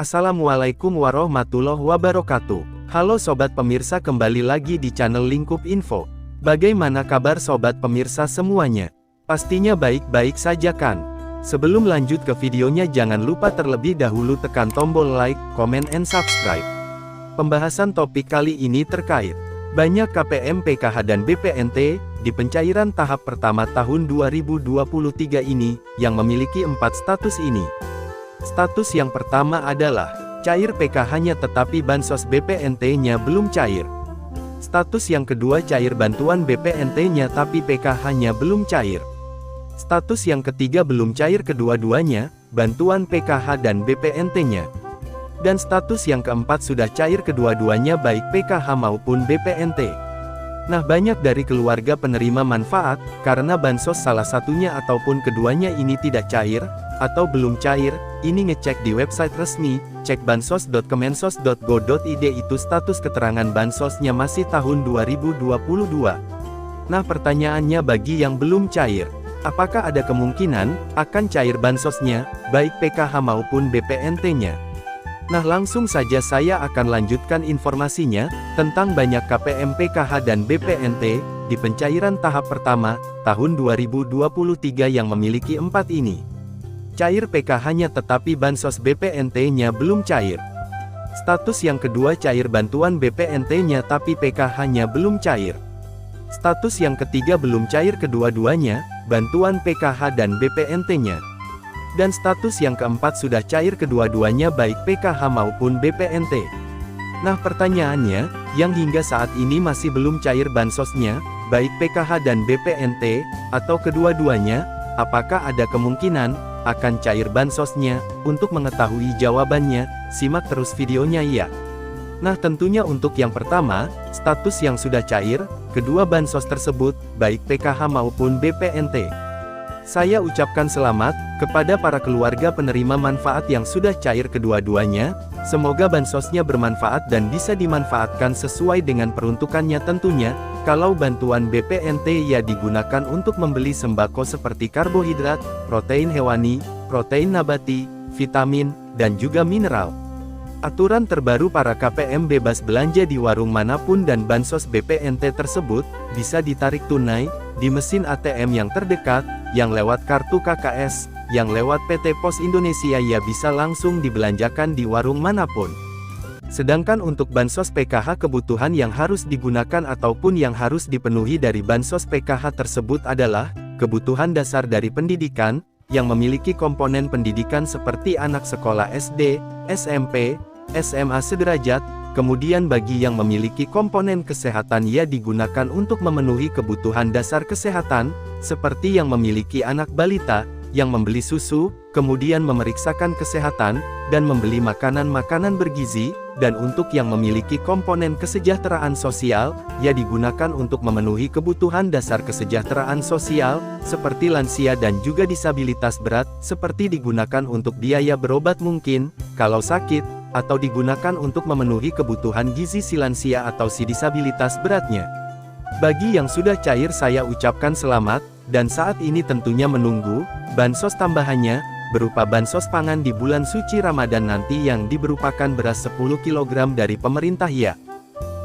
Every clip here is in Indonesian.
Assalamualaikum warahmatullahi wabarakatuh. Halo sobat pemirsa, kembali lagi di channel Lingkup Info. Bagaimana kabar sobat pemirsa semuanya? Pastinya baik-baik saja kan? Sebelum lanjut ke videonya, jangan lupa terlebih dahulu tekan tombol like, comment, and subscribe. Pembahasan topik kali ini terkait banyak KPM, PKH, dan BPNT di pencairan tahap pertama tahun 2023 ini yang memiliki 4 status ini. Status yang pertama adalah cair PKH-nya tetapi bansos BPNT-nya belum cair. Status yang kedua cair bantuan BPNT-nya tapi PKH-nya belum cair. Status yang ketiga belum cair kedua-duanya, bantuan PKH dan BPNT-nya. Dan status yang keempat sudah cair kedua-duanya baik PKH maupun BPNT. Nah, banyak dari keluarga penerima manfaat, karena bansos salah satunya ataupun keduanya ini tidak cair, atau belum cair, ini ngecek di website resmi, cekbansos.kemensos.go.id itu status keterangan bansosnya masih tahun 2022. Nah, pertanyaannya bagi yang belum cair, apakah ada kemungkinan akan cair bansosnya, baik PKH maupun BPNT-nya? Nah, langsung saja saya akan lanjutkan informasinya, tentang banyak KPM, PKH, dan BPNT, di pencairan tahap pertama, tahun 2023 yang memiliki 4 ini. Cair PKH-nya tetapi bansos BPNT-nya belum cair. Status yang kedua cair bantuan BPNT-nya tapi PKH-nya belum cair. Status yang ketiga belum cair kedua-duanya, bantuan PKH dan BPNT-nya. Dan status yang keempat sudah cair kedua-duanya baik PKH maupun BPNT. Nah, pertanyaannya, yang hingga saat ini masih belum cair bansosnya, baik PKH dan BPNT, atau kedua-duanya, apakah ada kemungkinan akan cair bansosnya? Untuk mengetahui jawabannya, simak terus videonya ya. Nah, tentunya untuk yang pertama, status yang sudah cair, kedua bansos tersebut, baik PKH maupun BPNT. Saya ucapkan selamat kepada para keluarga penerima manfaat yang sudah cair kedua-duanya. Semoga bansosnya bermanfaat dan bisa dimanfaatkan sesuai dengan peruntukannya tentunya. Kalau bantuan BPNT ya digunakan untuk membeli sembako seperti karbohidrat, protein hewani, protein nabati, vitamin, dan juga mineral. Aturan terbaru para KPM bebas belanja di warung manapun dan bansos BPNT tersebut bisa ditarik tunai di mesin ATM yang terdekat, yang lewat kartu KKS, yang lewat PT Pos Indonesia ya bisa langsung dibelanjakan di warung manapun. Sedangkan untuk bansos PKH, kebutuhan yang harus digunakan ataupun yang harus dipenuhi dari bansos PKH tersebut adalah kebutuhan dasar dari pendidikan, yang memiliki komponen pendidikan seperti anak sekolah SD, SMP, SMA sederajat. Kemudian bagi yang memiliki komponen kesehatan ya digunakan untuk memenuhi kebutuhan dasar kesehatan, seperti yang memiliki anak balita, yang membeli susu, kemudian memeriksakan kesehatan, dan membeli makanan-makanan bergizi. Dan untuk yang memiliki komponen kesejahteraan sosial, ya digunakan untuk memenuhi kebutuhan dasar kesejahteraan sosial, seperti lansia dan juga disabilitas berat, seperti digunakan untuk biaya berobat mungkin, kalau sakit, atau digunakan untuk memenuhi kebutuhan gizi si lansia atau si disabilitas beratnya. Bagi yang sudah cair saya ucapkan selamat, dan saat ini tentunya menunggu bansos tambahannya, berupa bansos pangan di bulan suci Ramadan nanti yang berupakan beras 10 kg dari pemerintah ya.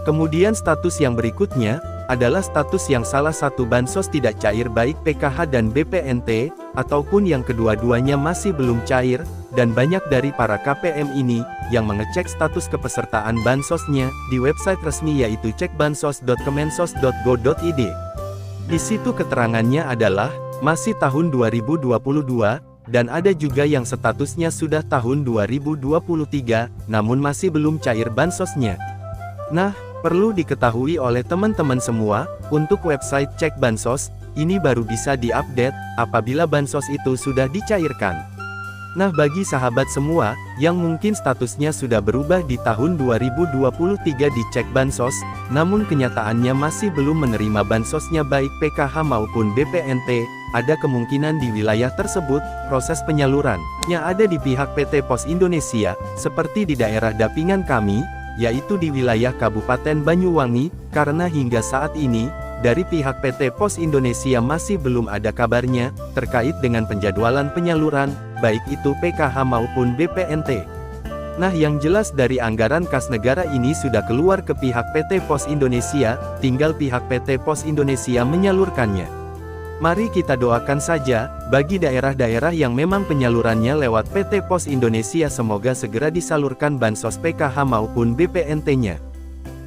Kemudian status yang berikutnya, adalah status yang salah satu bansos tidak cair baik PKH dan BPNT, ataupun yang kedua-duanya masih belum cair, dan banyak dari para KPM ini, yang mengecek status kepesertaan bansosnya, di website resmi yaitu cekbansos.kemensos.go.id. Di situ keterangannya adalah, masih tahun 2022, dan ada juga yang statusnya sudah tahun 2023, namun masih belum cair bansosnya. Nah, perlu diketahui oleh teman-teman semua, untuk website Cek Bansos, ini baru bisa diupdate, apabila bansos itu sudah dicairkan. Nah, bagi sahabat semua, yang mungkin statusnya sudah berubah di tahun 2023 di Cek Bansos, namun kenyataannya masih belum menerima bansosnya baik PKH maupun BPNT, ada kemungkinan di wilayah tersebut, proses penyalurannya ada di pihak PT Pos Indonesia, seperti di daerah dapingan kami, yaitu di wilayah Kabupaten Banyuwangi, karena hingga saat ini, dari pihak PT Pos Indonesia masih belum ada kabarnya, terkait dengan penjadwalan penyaluran, baik itu PKH maupun BPNT. Nah, yang jelas dari anggaran kas negara ini sudah keluar ke pihak PT Pos Indonesia, tinggal pihak PT Pos Indonesia menyalurkannya. Mari kita doakan saja, bagi daerah-daerah yang memang penyalurannya lewat PT Pos Indonesia semoga segera disalurkan bansos PKH maupun BPNT-nya.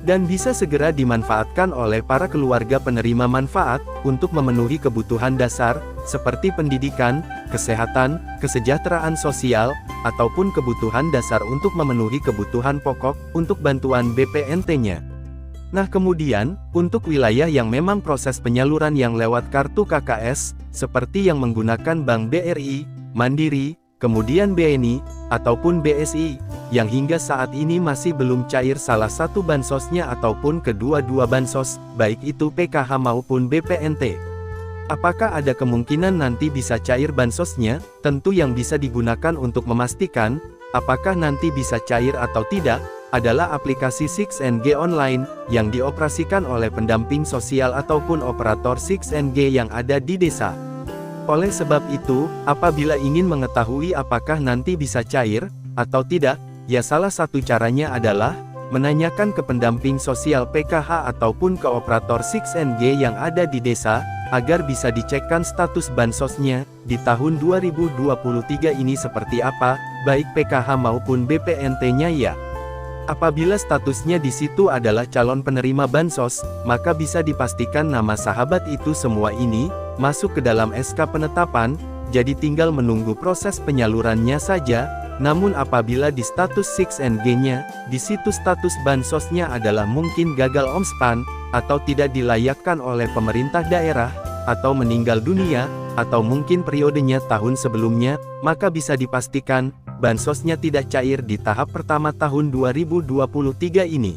Dan bisa segera dimanfaatkan oleh para keluarga penerima manfaat, untuk memenuhi kebutuhan dasar, seperti pendidikan, kesehatan, kesejahteraan sosial, ataupun kebutuhan dasar untuk memenuhi kebutuhan pokok, untuk bantuan BPNT-nya. Nah kemudian, untuk wilayah yang memang proses penyaluran yang lewat kartu KKS, seperti yang menggunakan Bank BRI, Mandiri, kemudian BNI, ataupun BSI, yang hingga saat ini masih belum cair salah satu bansosnya ataupun kedua-dua bansos, baik itu PKH maupun BPNT. Apakah ada kemungkinan nanti bisa cair bansosnya? Tentu yang bisa digunakan untuk memastikan, apakah nanti bisa cair atau tidak, adalah aplikasi 6NG Online, yang dioperasikan oleh pendamping sosial ataupun operator 6NG yang ada di desa. Oleh sebab itu, apabila ingin mengetahui apakah nanti bisa cair, atau tidak, ya salah satu caranya adalah, menanyakan ke pendamping sosial PKH ataupun ke operator 6NG yang ada di desa, agar bisa dicekkan status bansosnya, di tahun 2023 ini seperti apa, baik PKH maupun BPNT-nya ya. Apabila statusnya di situ adalah calon penerima bansos, maka bisa dipastikan nama sahabat itu semua ini, masuk ke dalam SK penetapan, jadi tinggal menunggu proses penyalurannya saja. Namun apabila di status 6NG-nya, di situ status bansosnya adalah mungkin gagal omspan, atau tidak dilayakkan oleh pemerintah daerah, atau meninggal dunia, atau mungkin periodenya tahun sebelumnya, maka bisa dipastikan, bansosnya tidak cair di tahap pertama tahun 2023 ini.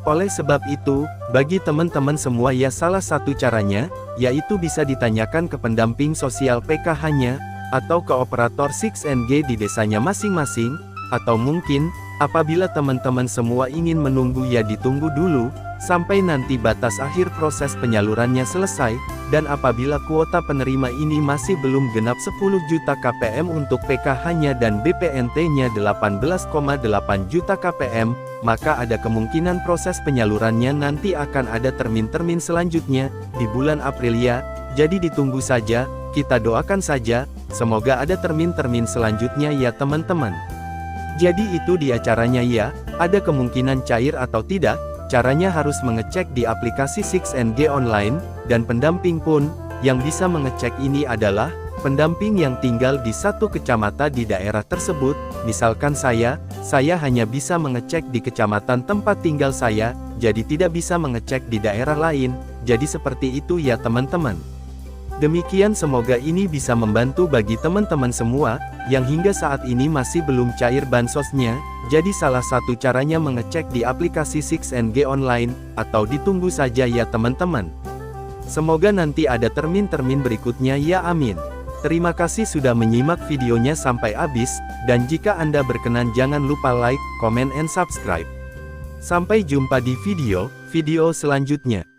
Oleh sebab itu, bagi teman-teman semua ya salah satu caranya, yaitu bisa ditanyakan ke pendamping sosial PKH-nya, atau ke operator 6NG di desanya masing-masing, atau mungkin, apabila teman-teman semua ingin menunggu ya ditunggu dulu, sampai nanti batas akhir proses penyalurannya selesai, dan apabila kuota penerima ini masih belum genap 10 juta KPM untuk PKH-nya dan BPNT-nya 18,8 juta KPM, maka ada kemungkinan proses penyalurannya nanti akan ada termin-termin selanjutnya, di bulan April ya, jadi ditunggu saja, kita doakan saja, semoga ada termin-termin selanjutnya ya teman-teman. Jadi itu dia caranya ya, ada kemungkinan cair atau tidak, caranya harus mengecek di aplikasi 6NG Online, dan pendamping pun, yang bisa mengecek ini adalah, pendamping yang tinggal di satu kecamatan di daerah tersebut, misalkan saya hanya bisa mengecek di kecamatan tempat tinggal saya, jadi tidak bisa mengecek di daerah lain, jadi seperti itu ya teman-teman. Demikian semoga ini bisa membantu bagi teman-teman semua, yang hingga saat ini masih belum cair bansosnya, jadi salah satu caranya mengecek di aplikasi 6NG Online, atau ditunggu saja ya teman-teman. Semoga nanti ada termin-termin berikutnya ya amin. Terima kasih sudah menyimak videonya sampai habis, dan jika Anda berkenan jangan lupa like, comment and subscribe. Sampai jumpa di video selanjutnya.